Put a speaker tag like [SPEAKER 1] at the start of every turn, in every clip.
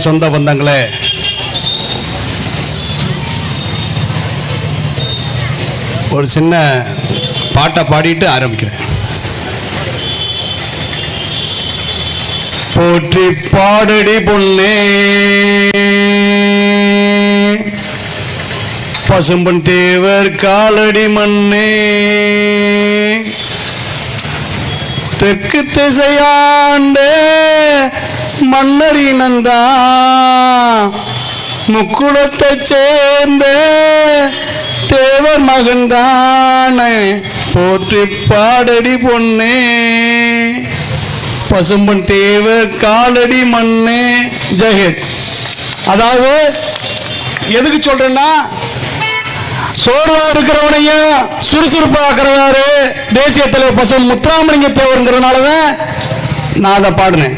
[SPEAKER 1] சொந்த பந்தங்களே, ஒரு சின்ன பாட்டை பாடிட்டு ஆரம்பிக்கிறேன். போற்றி பாடடி பொன்னே, பசும்பன் தேவர் காலடி மண்ணே, தெற்கு திசையாண்ட மன்னரினந்தா, முக்குளத்தை சேர்ந்த தேவர் மகன்தானே, போற்றி பாடடி பொன்னே, பசும்பன் தேவர் காலடி மண்ணே. ஜெயஹிந்த். அதாவது எதுக்கு சொல்றேன்னா, சோர்வா இருக்கிறவனையும் சுறுசுறுப்பாக்குறவாரு தேசிய தலைவர் பசும்பன் முத்துராமலிங்க தேவருங்கிறதுனாலதான் நான் அதை பாடினேன்.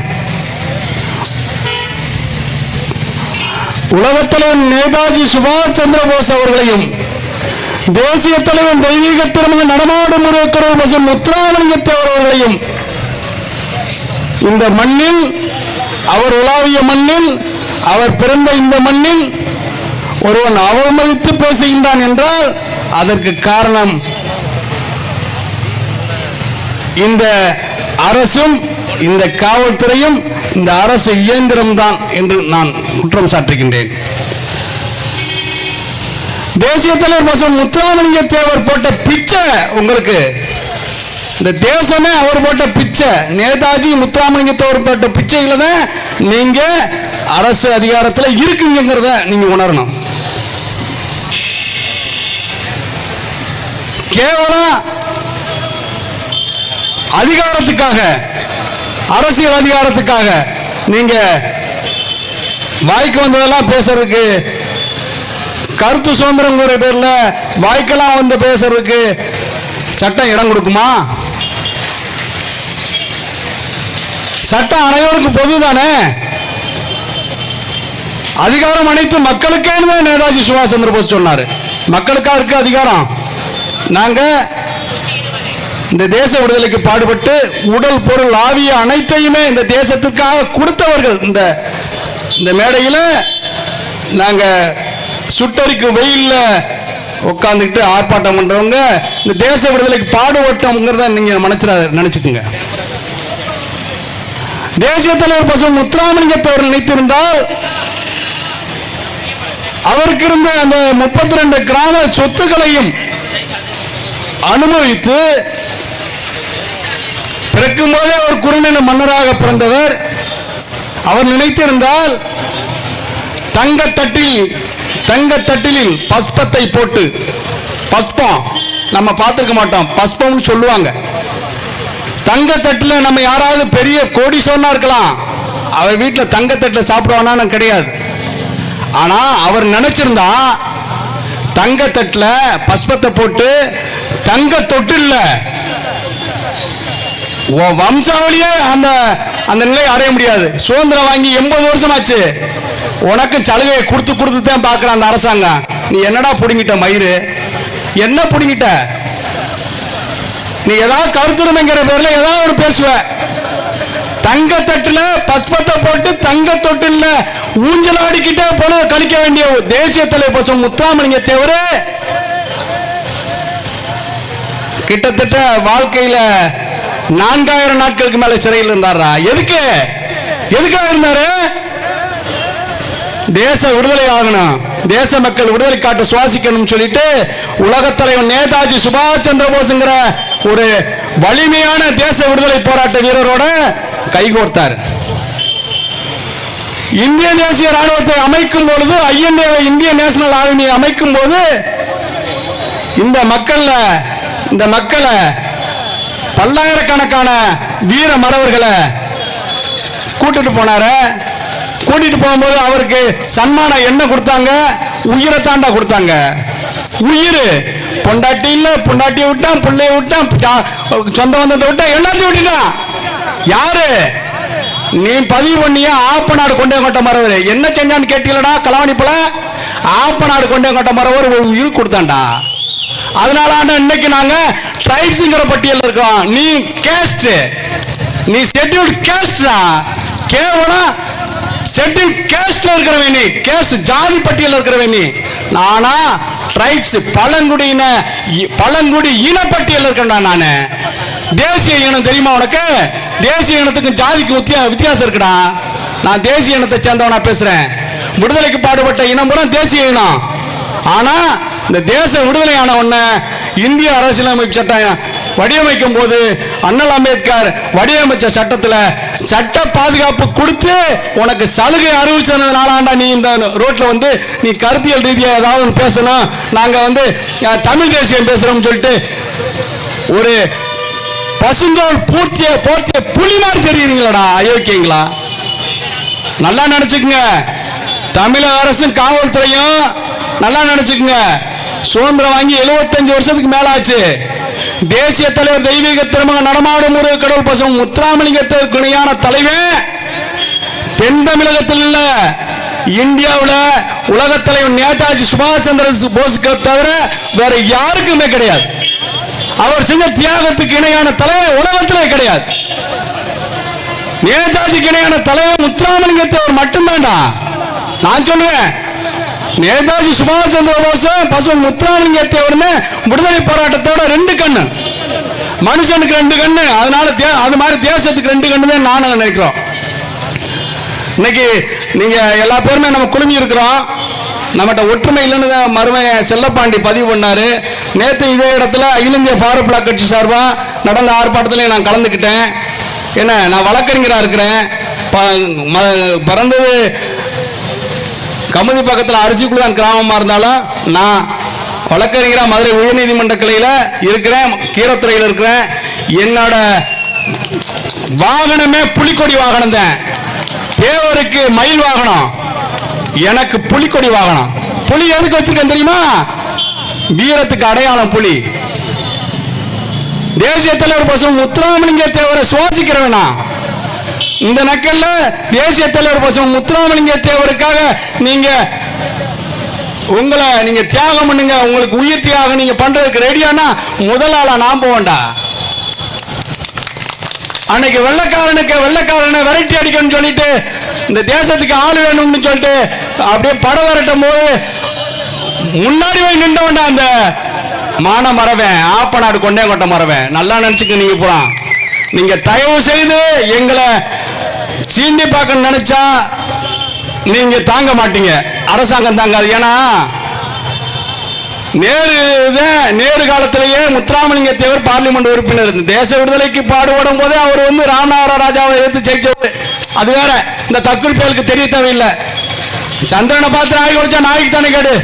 [SPEAKER 1] உலகத் தலைவர் நேதாஜி சுபாஷ் சந்திர போஸ் அவர்களையும் தேசிய தலைவர் தெய்வீக திருமண நடமாடும் முருகக்கடவுள் பசும்பன் முத்துராமலிங்க தேவர் அவர்களையும் இந்த மண்ணில், அவர் உலாவிய மண்ணில், அவர் பிறந்த இந்த மண்ணில் ஒருவன் அவமதித்து பேசுகின்றான் என்றால் அதற்கு காரணம் இந்த அரசும் இந்த காவல்துறையும் இந்த அரசு இயந்திரம்தான் என்று நான் குற்றம் சாட்டுகின்றேன். தேசிய தலைவர் பசும்பன் முத்துராமலிங்க தேவர் போட்ட பிச்சை உங்களுக்கு, இந்த தேசமே அவர் போட்ட பிச்சை, நேதாஜி முத்துராமலிங்க தேவர் போட்ட பிச்சைகளை தான் நீங்க அரசு அதிகாரத்தில் இருக்குங்கிறத நீங்க உணரணும். கேவலம் அதிகாரத்துக்காக, அரசியல் அதிகாரத்துக்காக நீங்க வாய்க்கு வந்ததெல்லாம் பேசுறதுக்கு, கருத்து சுதந்திரம் பேர்ல வாய்க்கெல்லாம் வந்து பேசுறதுக்கு சட்டம் இடம் கொடுக்குமா? சட்டம் அனைவருக்கும் பொதுதானே. அதிகாரம் அனைத்து மக்களுக்கே நேதாஜி சுபாஷ் சந்திர போஸ் சொன்னாரு. மக்களுக்கா இருக்கு அதிகாரம். நாங்க இந்த தேச விடுதலைக்கு பாடுபட்டு உடல் பொருள் ஆவிய அனைத்தையுமே இந்த தேசத்துக்காக கொடுத்தவர்கள். இந்த மேடையில் நாங்க சுட்டரிக்கும் வெயில்ல உட்காந்துக்கிட்டு ஆர்ப்பாட்டம் பண்றவங்க இந்த தேச விடுதலைக்கு பாடுபட்டோம்ங்கிறத நீங்க நினைச்சுக்குங்க. தேசிய தலைவர் பசும்பன் முத்துராமலிங்க தேவர் நினைத்திருந்தால் அவருக்கு இருந்த அந்த 32 கிராம சொத்துக்களையும் அனுபவித்து, பிறக்கும் போதே ஒரு குறுநில மன்னராக பிறந்தவர், அவர் நினைத்திருந்தால் தங்கத்தட்டிலில் பஸ்பத்தை போட்டு, பஸ்பம் நம்ம பார்த்திருக்க மாட்டோம், பஸ்பம்னு சொல்லுவாங்க. தங்கத்தட்டில் நம்ம யாராவது பெரிய கோடீஸ்வரனா இருக்கலாம், அவர் வீட்டில் தங்கத்தட்டில் சாப்பிடுவானா கிடையாது. ஆனா அவர் நினைச்சிருந்தா தங்கத்தட்டில் பஸ்பத்தை போட்டு தங்க தொட்டில்ல வம்சாவளியே அந்த நிலையை அடைய முடியாது. சுதந்திரம் வாங்கி 80 வருஷம் ஆச்சு, உனக்கு சலுகையை கொடுத்து தான் பார்க்கிற அந்த அரசாங்கம். நீ என்னடா புடுங்கிட்ட மயிறு, என்ன புடுங்கிட்ட? நீ ஏதாவது கருத்துரிமைங்கிற பேர்ல ஏதாவது ஒரு பேசுவ. தங்கத்தட்டுல பஸ்பத்தை போட்டு தங்க தொட்டில்ல ஊஞ்சலாடிக்கிட்டே போல கழிக்க வேண்டிய தேசிய தலைவர் பசும்பன் முத்துராமலிங்க தேவர் கிட்டத்தட்ட வாழ்க்கையில 4000 நாட்களுக்கு மேல சிறையில் இருந்தாரா? எதுக்காக இருந்தாரு? தேச விடுதலை ஆகணும், தேச மக்கள் விடுதலை காட்ட சுவாசிக்கணும் சொல்லிட்டு உலகத் தலைவர் நேதாஜி சுபாஷ் சந்திர போஸ்ங்கிற ஒரு வலிமையான தேச விடுதலை போராட்ட வீரரோட கைகோர்த்தார். இந்திய தேசிய ராணுவத்தை அமைக்கும் பொழுது, ஐஎன்ஏ இந்திய நேஷனல் ஆர்மியை அமைக்கும் போது இந்த மக்களை பல்லாயிரக்கணக்கான வீர மறவர்களை கூட்டிட்டு போனாரு. கூட்டிட்டு போகும்போது அவருக்கு சன்மானம் என்ன கொடுத்தாங்க? உயிரை தாண்டா கொடுத்தாங்க. உயிர், பொண்டாட்டி இல்ல, பொண்டாட்டியை விட்டான், பிள்ளைய விட்டான், சொந்த பந்தத்தை விட்டான், எல்லாத்தையும் விட்டுட்டான். யாரு? நீ பதிவு பண்ணிய ஆப்பநாடு கொண்டே கொட்ட மறவர் என்ன செஞ்சான்னு கேட்டீங்களா? களவாணிப்புல ஆப்பநாடு கொண்டே கொட்ட மறவர் ஒரு உயிர் கொடுத்தான்டா. அதனால இன்னைக்கு நாங்க ட்ரைப்ஸ்ங்கிற பட்டியல் இருக்கோம். நீ கேஸ்ட், நீ ஷெட்யூல்ட் கேஸ்டா. கேவலம் ஷெட்யூல் கேஸ்ட்ல இருக்கிறவன் நீ, கேஸ்ட் ஜாதி பட்டியல் இருக்கிறவன் நீ. நானா ட்ரைப்ஸ் பழங்குடி இனப்பட்டியல் இருக்கேன்டா நானு. தேசிய இனம் தெரியுமா உனக்கு? தேசிய இனத்துக்கும் ஜாதிக்கும் வித்தியாசம் இருக்குடா. நான் தேசிய இனத்தை சேர்ந்தவனா பேசுறேன். விடுதலைக்கு பாடுபட்ட இனம் பூரா தேசிய இனம். ஆனா இந்த தேச விடுதலையான ஒண்ண இந்திய அரசியலமைப்பு சட்டம் வடிவமைக்கும் போது அண்ணல் அம்பேத்கர் வடிவமைச்ச சட்டத்துல சட்ட பாதுகாப்பு கொடுத்து உனக்கு சலுகை அறிவிச்சதுனால நீ இந்த ரோட்ல வந்து நீ கருத்தியல் ரீதியா ஏதாவது பேசணும், நாங்க தமிழ் தேசியம் பேசுறோம் சொல்லிட்டு ஒரு பசுந்தோல் போர்த்திய புலி மாதிரி தெரியுறீங்களா? அயோக்கியங்களா? நல்லா நினைச்சுக்குங்க. தமிழக அரசும் காவல்துறையும் நல்லா நினைச்சுக்குங்க. சுதந்திரம் வாங்கி 75 வருஷத்துக்கு மேல ஆச்சு. தேசிய தலைவர் தெய்வீக திருமக நடமாடும் முருக கடவுள் பசும் முத்துராமலிங்கத்திற்கு இணையான தலைவர் தென் தமிழகத்தில் இல்ல, இந்தியாவில் உலக தலைவர் நேதாஜி சுபாஷ் சந்திர போஸுக்கு தவிர வேற யாருக்குமே கிடையாது. அவர் செஞ்ச தியாகத்துக்கு இணையான தலைவர் உலகத்திலே கிடையாது. நேதாஜிக்கு இணையான தலைவர் முத்துராமலிங்கத்தை அவர் மட்டும்தான்டா. நான் சொல்லுவேன், நேதாஜி சுபாஷ் சந்திர போஸ் பசு முத்துராமலிங்கத்தை விடுதலை போராட்டத்தோட 2 கண்ணு, மனுஷனுக்கு 2 கண்ணு. அதனால அது மாதிரி தேசத்துக்கு 2 கண்ணு தான் நானும் நினைக்கிறோம். இன்னைக்கு நீங்க எல்லா பேருமே நம்ம குழுமி இருக்கிறோம். நம்மகிட்ட ஒற்றுமை இல்லைன்னு மருமைய செல்லப்பாண்டி பதிவு பண்ணாரு. நேற்று இதே இடத்துல அகில இந்திய ஃபாரூக் பிளாக் கட்சி சார்பா நடந்த ஆர்ப்பாட்டத்திலையும் நான் கலந்துக்கிட்டேன். என்ன, நான் வழக்கறிஞராக இருக்கிறேன். பிறந்தது கமுதி பக்கத்தில் அரிசிக்குள்ள கிராமமாக இருந்தாலும் நான் வழக்கறிஞராக மதுரை உயர்நீதிமன்ற கிளையில் இருக்கிறேன், கீரத்துறையில் இருக்கிறேன். என்னோட வாகனமே புலிக்கொடி வாகனம் தான். தேவருக்கு மயில் வாகனம், எனக்கு புலிக்கொடி வாகனம். புலி எதுக்கு வச்சிருக்கேன் தெரியுமா? வீரத்துக்கு அடையாளம் புலி. தேசிய தலைவர் பசும் முத்துராமலிங்க தேவரை சுவாசிக்கிறவனா இந்த நக்கல்ல தேசிய தலைவர் பசும் முத்துராமலிங்க தேவருக்காக நீங்க தியாகம் பண்ணுங்க. உங்களுக்கு உயிர் தியாகம் நீங்க பண்றதுக்கு ரெடியானா முதல் ஆளா நான் போவேண்டா. அன்னைக்கு வெள்ளக்காரனை விரட்டி அடிக்கணும்னு சொல்லிட்டு இந்த தேசத்துக்கு ஆள் வேணும்னு சொல்லிட்டு அப்படியே படம் வரட்டும் போது முன்னாடி போய் நின்று வேண்டாம். அந்த மான மரவன் ஆப்பநாடு கொண்டே கொட்ட மரவன் நல்லா நினைச்சுக்க. நீங்க போறான், நீங்க தயவு செய்து எங்களை சீண்டி பார்க்க நினைச்சா நீங்க தாங்க மாட்டீங்க, அரசாங்கம் தாங்காது. ஏன்னா நேரு காலத்திலேயே முத்துராமலிங்க தேவர் பார்லிமெண்ட் உறுப்பினர். தேச விடுதலைக்கு பாடுபடும் போதே அவர் ராமநாதர ராஜாவை எதிர்த்து ஜெயிச்சவர். அது வேற, இந்த தற்குறிப்புகளுக்கு தெரிய தேவையில்லை. சந்திரனை பார்த்து நாய் குடிச்சா நாய்க்கு தானே கேடு.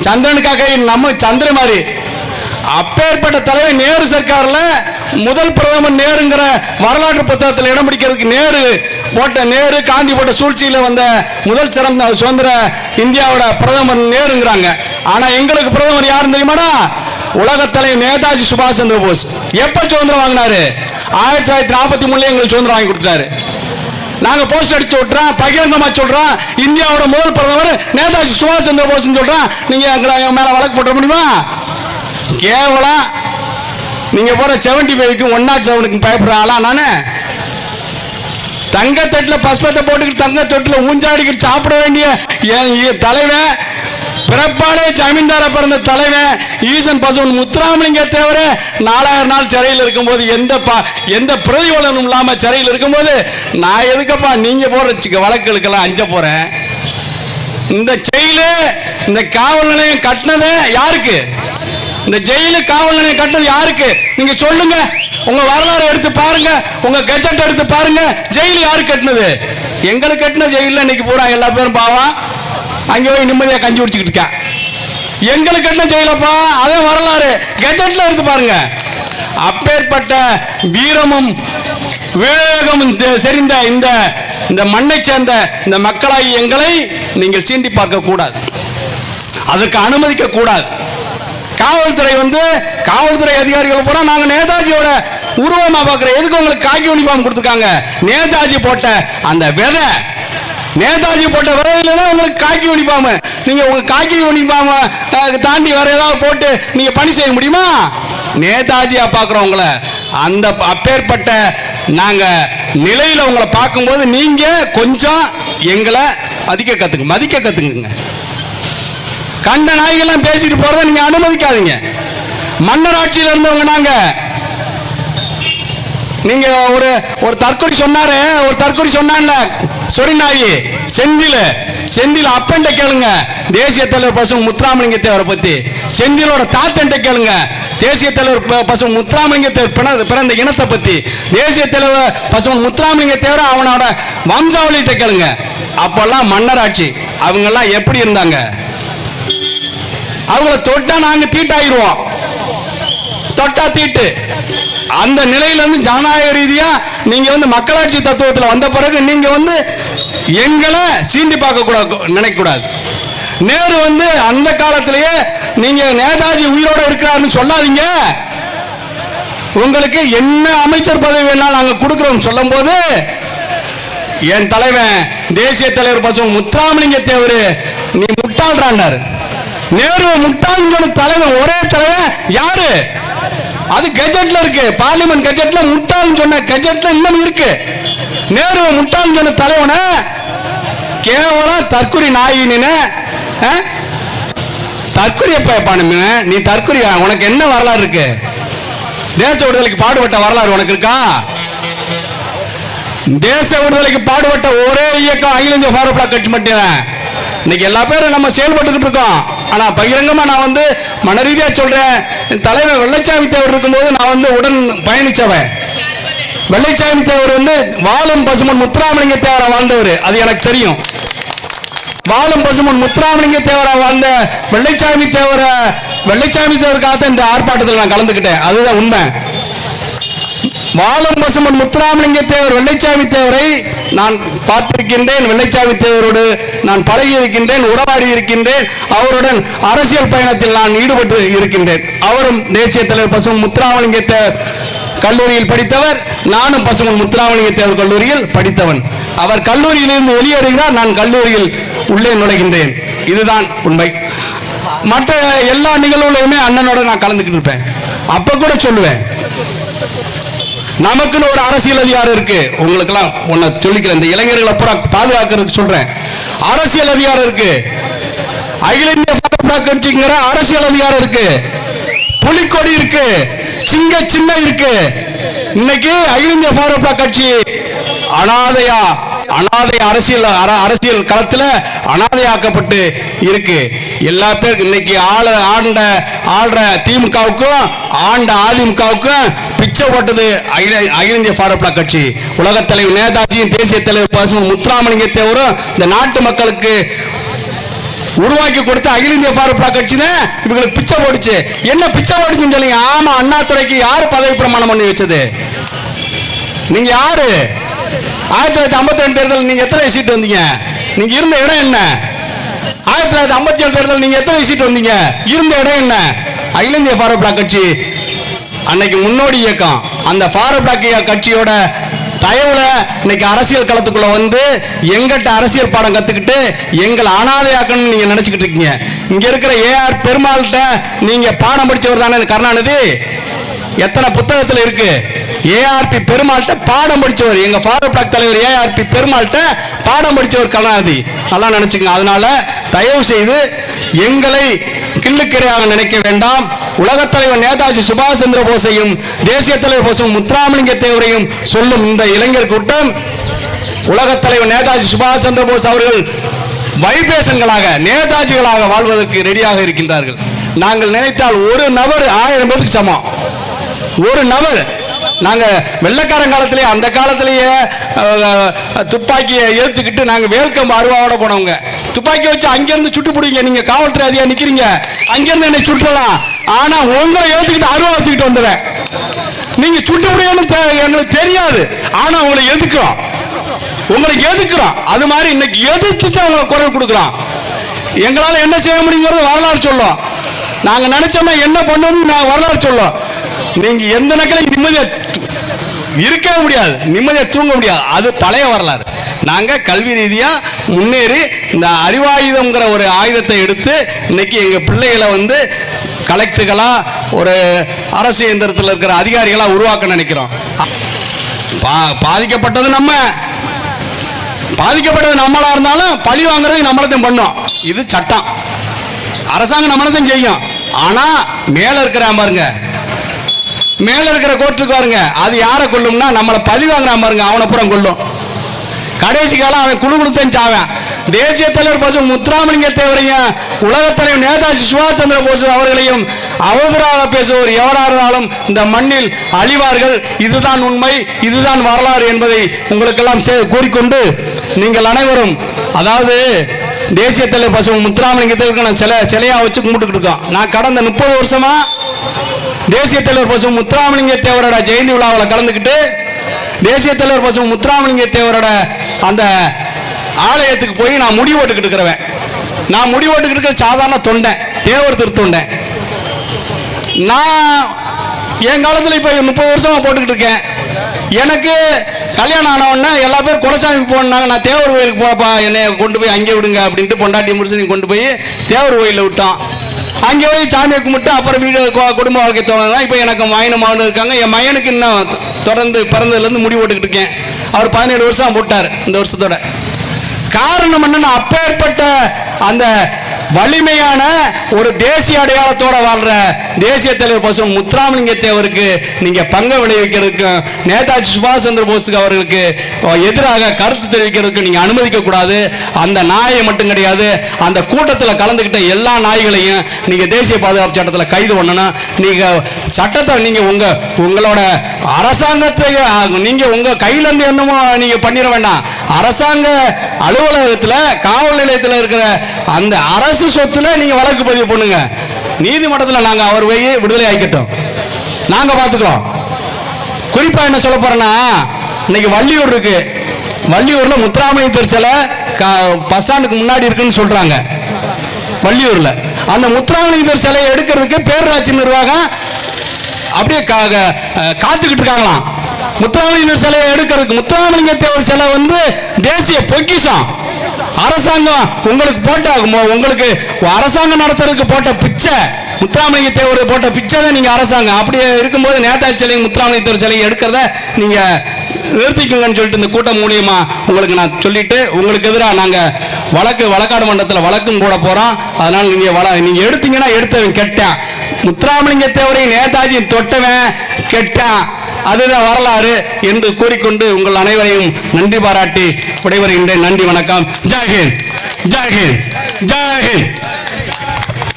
[SPEAKER 1] சந்திரனுக்காக நம்ம சந்திர மாதிரி அப்பேற்பட்ட தலைவர் நேரு சர்க்கார்ல முதல் பிரதமர் நேருங்கிற வரலாற்று புத்தகத்தில் இடம் பிடிக்கிறதுக்கு நேரு காந்தி போட்ட சூழ்ச்சியில வந்த முதல் சிறந்த சுதந்திர இந்தியாவோட பிரதமர் நேருங்கிறாங்க. ஆனா எங்களுக்கு பிரதமர் யாரும் தெரியுமாடா? உலக தலைவர் நேதாஜி சுபாஷ் சந்திர போஸ். எப்ப சுதந்திரம் வாங்கினாரு? 1943 எங்களுக்கு சுதந்திரம் வாங்கி கொடுத்தாரு. நாங்க போஸ்ட் அடிச்சு விட்டுறோம், பகிரங்கமா சொல்றோம், இந்தியாவோட முதல் பிரதமர் நேதாஜி சுபாஷ் சந்திர போஸ் சொல்றோம். நீங்க எங்க மேல வழக்கு போட முடியுமா? கேவலம். நீங்க போற 75க்கு 107க்கு பயப்படுறாங்களா? நானு தங்கத்தட்டுல பஸ்பத்தை போட்டுக்கிட்டு தங்க தொட்டுல ஊஞ்சாடிக்கிட்டு சாப்பிட வேண்டிய தலைவன், பிறப்பாலே ஜமீன்தார பிறந்த தலைவன் ஈசன் பசுவன் முத்துராமலிங்க தேவர 4000 நாள் சிறையில் இருக்கும்போது எந்த பிரதிபலனும் இல்லாம சிறையில் இருக்கும்போது நான் எதுக்கப்பா நீங்க போற வழக்குகளுக்கெல்லாம் அஞ்ச போறேன்? இந்த ஜெயிலு இந்த காவல் நிலையம் கட்டினது யாருக்கு? இந்த ஜெயிலு காவல் நிலையம் கட்டினது யாருக்கு? நீங்க சொல்லுங்க. உங்க வரலாறு எடுத்து பாருங்க, உங்க கெஜெட் எடுத்து பாருங்க. ஜெயில் யாரு கட்டினது? எங்களுக்கு கட்டின ஜெயில இன்னைக்கு பூரா எல்லா பேரும் பாவம் அங்கே போய் நிம்மதியா கஞ்சி குடிச்சுக்கிட்டு இருக்கேன். எங்களுக்கு கட்டின ஜெயிலப்பா, அதே வரலாறு கெஜெட்ல எடுத்து பாருங்க. அப்பேற்பட்ட வீரமும் விவேகமும் செறிந்த இந்த மண்ணை சேர்ந்த இந்த மக்களாகி எங்களை நீங்கள் சீண்டி பார்க்க கூடாது, அதற்கு அனுமதிக்க கூடாது. காவல்துறை அதிகாரிகள் பூரா நாங்க நேதாஜியோட உருவமா பார்க்கிறோம். எதுக்கு உங்களுக்கு காக்கி யூனிஃபார்ம் கொடுத்துருக்காங்க? நேதாஜி போட்ட அந்த விதை, நேதாஜி போட்ட விதையில தான் உங்களுக்கு காக்கி யூனிஃபார்ம். நீங்க உங்க காக்கி யூனிஃபார்ம் தாண்டி வேற ஏதாவது போட்டு நீங்க பணி செய்ய முடியுமா? நேதாஜியா பார்க்கிறோம் உங்களை. அந்த அப்பேற்பட்ட நாங்க நிலையில உங்களை பார்க்கும்போது நீங்க கொஞ்சம் எங்களை மதிக்க கத்துக்குங்க. கண்ட நாய்கள்லாம் பேசிட்டு போறதை நீங்க அனுமதிக்காதீங்க. மன்னர் ஆட்சியில் இருந்தவங்க நாங்க. நீங்க ஒரு தற்கொலை சொன்னாரு, ஒரு தற்கொலை சொன்னான்ல சொரி நாயி செந்தில் அப்பன்ட்ட கேளுங்க தேசிய தலைவர் பசும் முத்துராமலிங்க தேவரை பத்தி. செந்திலோட தாத்தன்ட்ட கேளுங்க தேசிய தலைவர் பசும் முத்துராமலிங்க தேவர் பிறந்த இனத்தை பத்தி. தேசிய தலைவர் பசும் முத்துராமலிங்க தேவர் அவனோட வம்சாவளிகிட்ட கேளுங்க. அப்பெல்லாம் மன்னர் ஆட்சி. அவங்க எல்லாம் எப்படி இருந்தாங்க? அவங்கள தொட்டா நாங்க தீட்டாயிருவோம், தொட்டா தீட்டு. அந்த நிலையிலிருந்து ஜனநாயக ரீதியா நீங்க மக்களாட்சி தத்துவத்தில் வந்த பிறகு நீங்க எங்களை சீண்டி பார்க்க கூடாது, நினைக்க கூடாது. நேரு அந்த காலத்திலேயே நீங்க நேதாஜி உயிரோட இருக்கிறாருன்னு சொல்லாதீங்க. உங்களுக்கு என்ன அமைச்சர் பதவி வேணாலும் நாங்க கொடுக்கிறோம் சொல்லும் போது என் தலைவன் தேசிய தலைவர் பசும் முத்துராமலிங்க தேவர் நீ முட்டாள்றாண்டாரு. நேரு முட்டாள் தலைவன், ஒரே தலைவன் யாரு? அது கெஜெட்ல இருக்கு, பார்லிமெண்ட் கெஜெட்ல முட்டாள் சொன்ன கெஜெட்ல இன்னும் இருக்கு. நேரு முட்டாள் சொன்ன தலைவன கேவலம் தற்குறி நாயின்னு. தற்குறி எப்ப நீ தற்குறி? உனக்கு என்ன வரலாறு இருக்கு? தேச விடுதலைக்கு பாடுபட்ட வரலாறு உனக்கு இருக்கா? தேச விடுதலைக்கு பாடுபட்ட ஒரே இயக்கம் அகில இந்திய ஃபார்வர்ட் பிளாக் கட்சி மட்டும். இன்னைக்கு எல்லா பேரும் நம்ம செயல்பட்டுக்கிட்டு இருக்கோம். ஆனா பகிரங்கமா நான் மனரீதியா சொல்றேன், தலைவர் வெள்ளைச்சாமி தேவர் இருக்கும்போது நான் உடன் பயணிச்சவன். வெள்ளைச்சாமி தேவர் வாழும் பசுமன் முத்துராமலிங்க தேவரா வாழ்ந்தவர், அது எனக்கு தெரியும். வாழும் பசுமன் முத்துராமலிங்க தேவரா வாழ்ந்த வெள்ளைச்சாமி தேவருக்காக இந்த ஆர்ப்பாட்டத்தில் நான் கலந்துக்கிட்டேன். அதுதான் உண்மை. வாழும் பசுமன் முத்துராமலிங்க தேவர் வெள்ளைச்சாமி தேவரை நான் பார்த்திருக்கின்றேன். வெள்ளைச்சாமி தேவரோடு நான் பழகி இருக்கின்றேன், உறவாடி இருக்கின்றேன். அவருடன் அரசியல் பயணத்தில் நான் ஈடுபட்டு இருக்கின்றேன். அவரும் தேசிய தலைவர் பசுமன் முத்துராமலிங்க தேவர் கல்லூரியில் படித்தவர், நானும் பசுமன் முத்துராமலிங்க தேவர் கல்லூரியில் படித்தவன். அவர் கல்லூரியிலிருந்து வெளியேறுகிறார், நான் கல்லூரியில் உள்ளே நுழைகின்றேன். இதுதான் உண்மை. மற்ற எல்லா நிகழ்வுகளுமே அண்ணனோட நான் கலந்துக்கிட்டு இருப்பேன். அப்ப கூட சொல்லுவேன், நமக்குன்னு ஒரு அரசியல் அதிகாரம் இருக்கு. உங்களுக்கு எல்லாம் ஒன்ன சொல்லிக்கிறேன், இந்த இளைஞர்களை பூரா பாதுகாக்கிறதுக்கு சொல்றேன். அரசியல் அதிகாரம் இருக்கு. அகில இந்திய கட்சிங்கிற அரசியல் அதிகாரம் இருக்கு. புலிக்கொடி இருக்கு, சிங்க சின்ன இருக்கு. இன்னைக்கு அகில இந்திய ஃபார்வர்ட் பிளாக் கட்சி அனாதை அரசியல் களத்துல அனாதையாக்கப்பட்டு இருக்கு. எல்லா பேருக்கு இன்னைக்கு ஆள்ற திமுகவுக்கும் ஆண்ட அதிமுகவுக்கும் பிச்சை போட்டது அகில இந்திய ஃபார்வர்ட் பிளாக் கட்சி. உலக தலைவர் நேதாஜியும் தேசிய தலைவர் பசுமன் முத்துராமலிங்க தேவரும் இந்த நாட்டு மக்களுக்கு உருவாக்கி கொடுத்த அகில இந்திய ஃபார்வர்ட் பிளாக் கட்சி தான் இவங்களுக்கு பிச்சை போடுச்சு. என்ன பிச்சை போடுச்சுன்னு சொல்லுங்க? ஆமா, அண்ணாதுரைக்கு யாரு பதவி பிரமாணம் பண்ணி வச்சது? நீங்க யாரு? 1952 தேர்தல் நீங்க எத்தனை சீட் வந்தீங்க? நீங்க இருந்த இடம் என்ன? 1957 தேர்தல் நீங்க எத்தனை சீட் வந்தீங்க? இருந்த இடம் என்ன? அகில இந்திய ஃபார்வர்ட் பிளாக் கட்சி அன்னைக்கு முன்னோடி இயக்கம். அந்த ஃபார்வர்ட் பிளாக் கட்சியோட தயவுல இன்னைக்கு அரசியல் களத்துக்குள்ள எங்கிட்ட அரசியல் பாடம் கத்துக்கிட்டு எங்களை அனாதையாக்கணும்னு நீங்க நினைச்சுக்கிட்டு இருக்கீங்க. இங்க இருக்கிற ஏஆர் பெருமாள்கிட்ட நீங்க பாடம் படிச்சவர் தானே கருணாநிதி? எத்தனை புத்தகத்துல இருக்கு? ஏஆர்பி பெருமாள்கிட்ட பாடம் படிச்சவர், எங்க ஃபார்வர்ட் பிளாக் தலைவர் ஏஆர்பி பெருமாள்கிட்ட பாடம் படிச்சவர் கருணாநிதி. நல்லா நினைச்சுங்க. அதனால தயவு செய்து எங்களை கிள்ளுக்கிரையாக நினைக்க வேண்டாம். உலகத் தலைவர் நேதாஜி சுபாஷ் சந்திர போஸையும் தேசிய தலைவர் பசுமன் முத்துராமலிங்க தேவரையும் சொல்லும் இந்த இளைஞர் கூட்டம் உலகத் தலைவர் நேதாஜி சுபாஷ் சந்திர போஸ் அவர்கள் வைப்ரேஷன்களாக நேதாஜிகளாக வாழ்வதற்கு ரெடியாக இருக்கின்றார்கள். நாங்கள் நினைத்தால் ஒரு நபர் 1000 பேருக்கு சமம். ஒரு நபர். நாங்க வெள்ளக்காரன் காலத்திலேயே அந்த காலத்திலேயே துப்பாக்கியை ஏற்றுக்கிட்டு நாங்க வேல்கம் அருவாவோட போனவங்க. துப்பாக்கி வச்சு அங்கிருந்து சுட்டு பிடிங்க. நீங்க காவல்துறை அதிகாரி நிக்கிறீங்க, அங்கிருந்து என்னை சுட்டலாம். ஆனா உங்களை ஏற்றுக்கிட்டு அருவா வச்சுக்கிட்டு வந்துடுறேன். நீங்க சுட்டு பிடிங்கன்னு எங்களுக்கு தெரியாது, ஆனா உங்களை எதுக்குறோம், உங்களுக்கு எதுக்குறோம். அது மாதிரி இன்னைக்கு எதிர்த்து தான் உங்களை குரல் கொடுக்குறோம். எங்களால என்ன செய்ய முடியுங்கிறது வரலாறு சொல்லும். நாங்க நினைச்சோம்னா என்ன பண்ணணும் நான் வரலாறு சொல்லும். நீங்க எந்த நக்கலையும் நிம்மதியா இருக்கவே முடியாது, நிம்மதியா தூங்க முடியாது. அது பழைய வரலாறு. நாங்க கல்வி ரீதியா முன்னேறி இந்த அறிவாயுதம்ங்கிற ஒரு ஆயுதத்தை எடுத்து இன்னைக்கு எங்க பிள்ளைகளை கலெக்டர்களா ஒரு அரசு இயந்திரத்தில் இருக்கிற அதிகாரிகளா உருவாக்க நினைக்கிறோம். பாதிக்கப்பட்டது நம்ம. பாதிக்கப்பட்டது நம்மளா இருந்தாலும் பழி வாங்குறது நம்மளத்தையும் பண்ணோம். இது சட்டம். அரசாங்கம் நம்மளத்தையும் செய்யும். ஆனா மேல இருக்கிற பாருங்க, மேல இருக்கிற கோர்ட்டுக்கு பாருங்க, அது யாரை கொல்லும்னா நம்மளை பழி வாங்குறான் பாருங்க, அவனை புறம் கொல்லும். கடைசி காலம் அவன் குழு குழுத்தான் சாவன். தேசிய தலைவர் பசு முத்துராமலிங்க தேவரையும் உலகத் தலைவர் நேதாஜி சுபாஷ் சந்திர போஸ் அவர்களையும் அவதூறாக பேசுவோர் எவராக இருந்தாலும் இந்த மண்ணில் அழிவார்கள். இதுதான் உண்மை, இதுதான் வரலாறு என்பதை உங்களுக்கெல்லாம் கூறிக்கொண்டு நீங்கள் அனைவரும், அதாவது தேசிய தலைவர் பசு முத்துராமலிங்க தேவருக்கு நான் சிலையா வச்சு கும்பிட்டுக்கிட்டு இருக்கோம். நான் கடந்த 30 வருஷமா தேசிய தலைவர் பசு முத்துராமலிங்க தேவரோட ஜெயந்தி விழாவில் கலந்துக்கிட்டு தேசிய தலைவர் பசு முத்துராமலிங்க தேவரோட அந்த ஆலயத்துக்கு போய் நான் முடி ஓட்டுக்கிட்டு இருக்கிறவன். நான் முடி ஓட்டுக்கிட்டு இருக்கிற சாதாரண தொண்டை, தேவர் திருத்தொண்டேன். நான் என் காலத்தில் இப்போ 30 வருஷமா போட்டுக்கிட்டு இருக்கேன். எனக்கு கல்யாணம் ஆனவொடனே எல்லா பேரும் குலசாமி போனாங்க. நான் தேவர் கோயிலுக்கு போப்பா, என்னை கொண்டு போய் அங்கே விடுங்க அப்படின்ட்டு பொண்டாட்டி முடிச்சு கொண்டு போய் தேவர் கோயிலில் விட்டோம். அங்கே போய் சாமியை கும்பிட்டு அப்புறம் வீடு குடும்ப வாழ்க்கை தொடர்ந்து இப்போ எனக்கு மகன் இருக்காங்க. என் மகனுக்கு இன்னும் தொடர்ந்து பிறந்ததுலேருந்து முடி போட்டுக்கிட்டு இருக்கேன். அவர் 17 வருஷம் போட்டார் இந்த வருஷத்தோட. காரணம் என்னன்னா, அப்பேற்பட்ட அந்த வலிமையான ஒரு தேசிய அடையாளத்தோட வாழ்ற தேசிய தலைவர் பசு முத்துராமலிங்க தேவருக்கு நீங்க பங்கு விளைவிக்கிறதுக்கு, நேதாஜி சுபாஷ் சந்திர போஸுக்கு அவர்களுக்கு எதிராக கருத்து தெரிவிக்கிறதுக்கு நீங்க அனுமதிக்க கூடாது. அந்த நாயை மட்டும் கிடையாது, அந்த கூட்டத்தில் கலந்துகிட்ட எல்லா நாய்களையும் நீங்க தேசிய பாதுகாப்பு சட்டத்தில் கைது பண்ணணும். நீங்க சட்டத்தை நீங்க உங்களோட அரசாங்கத்தை நீங்க உங்க கையில இருந்து என்னமோ நீங்க பண்ணிட வேண்டாம். அரசாங்க அலுவலகத்தில் காவல் நிலையத்தில் இருக்கிற அந்த அரசு சொத்துல நீங்க வழக்கு பதிவு பண்ணுங்க. நீதிமன்றத்தில் நாங்க அவர் போய் விடுதலை ஆக்கிட்டோம், நாங்க பாத்துக்கிறோம். குறிப்பா என்ன சொல்ல போறேன்னா, இன்னைக்கு வள்ளியூர் இருக்கு, வள்ளியூர்ல முத்துராமலிங்க சிலை பஸ் ஸ்டாண்டுக்கு முன்னாடி இருக்குன்னு சொல்றாங்க. வள்ளியூர்ல அந்த முத்துராமலிங்க சிலையை எடுக்கிறதுக்கு பேரூராட்சி நிர்வாகம் அப்படியே காத்துக்கிட்டு இருக்காங்களாம். முத்துராமலிங்க சிலையை எடுக்கிறதுக்கு, முத்துராமலிங்க தேவர் சிலை வந்து தேசிய பொக்கிஷம். அரசாங்கம் உங்களுக்கு உங்களுக்கு அரசாங்கம் நடத்துறதுக்கு போட்ட பிச்சை, முத்துராமலிங்க தேவர் போட்ட பிச்சை தான் நீங்க அரசாங்கம். அப்படியே இருக்கும்போது நேதாஜி சிலை முத்துராமலிங்க தேவர் சிலையை எடுக்கிறத நீங்க நிறுத்திக்கோங்கன்னு சொல்லிட்டு இந்த கூட்டம் மூலியமா உங்களுக்கு நான் சொல்லிட்டு, உங்களுக்கு எதிராக நாங்க வழக்காடு மன்றத்தில் வழக்கும் போட போறோம். அதனால நீங்க எடுத்தீங்கன்னா எடுத்தவன் கெட்டான், முத்துராமலிங்க தேவரை நேதாஜி தொட்டவன் கெட்டான். அதுதான் வரலாறு என்று கூறிக்கொண்டு உங்கள் அனைவரையும் நன்றி பாராட்டி விடைபெறுகின்றேன். நன்றி, வணக்கம். ஜெய் ஹிந்த், ஜெய் ஹிந்த், ஜெய் ஹிந்த்.